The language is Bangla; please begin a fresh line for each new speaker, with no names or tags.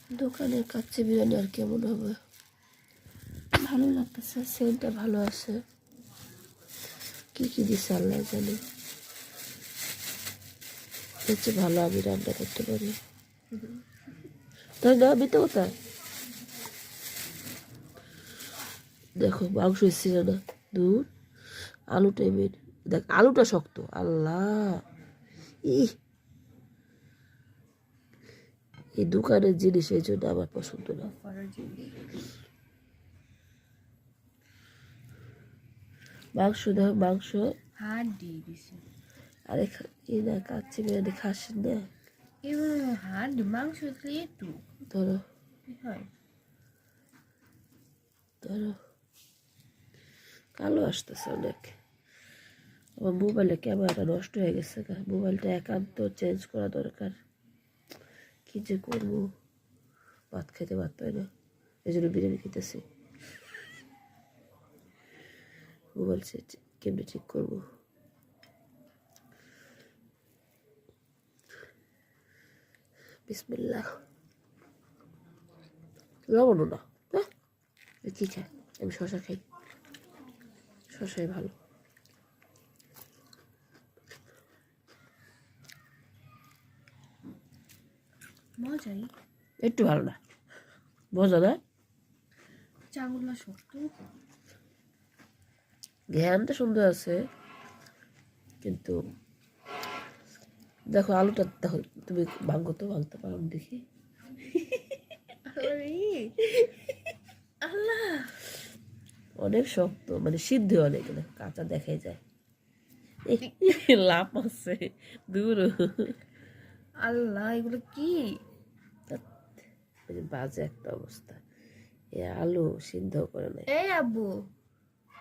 দোকানের কাচ্চি বিরিয়ানি আর কেমন হবে? ভালো লাগতেছে, সেন্টটা ভালো আছে। কি কি দিচ্ছে আল্লাহ জানে। এর চেয়ে ভালো আমি রান্না করতে পারি, তাই না? মিথ্যে কথা। দেখো মাংস ছিল না, দূর। আলুটাই মেন। দেখ আলুটা শক্ত, আল্লাহ। ই এই দোকানের জিনিস এই জন্য আমার পছন্দ না। মাংস দাও, মাংস
হাড্ডি দিছে।
আরে এই না কাচ্চি বিরিয়ানি খাসি না।
এবার হাড্ডি মাংস দিয়ে একটু
ধরো
কি হয়?
ধরো, কালো আসতেছে অনেক। আমার মোবাইলে ক্যামেরাটা নষ্ট হয়ে গেছে, মোবাইলটা একান্ত চেঞ্জ করা দরকার। কি যে করবো, ভাত খেতে ভাত পাই না, এই জন্য বিরিয়ানি খেতেছি। মোবাইল কেমনি ঠিক করবো? বিসমিল্লাহ। লবণ না, হ্যাঁ কি খায়? আমি শশা খাই, শশাই ভালো।
মজাই।
একটু ভালো না, মজা না।
চাগুলা শক্ত।
ঘ্যানটা সুন্দর আছে, কিন্তু দেখো আলুটা দেখো, তুমি ভাঙো তো, ভাঙতে পারো দেখি।
আল্লাহ
অনেক শক্ত, মানে সিদ্ধ অনেক, কাঁচা দেখাই যায়। লাভ আছে দূর।
আল্লাহ, এগুলো কি?
বাজে একটা অবস্থা। এ আলু সিদ্ধ করে নাই।
এই আব্বু,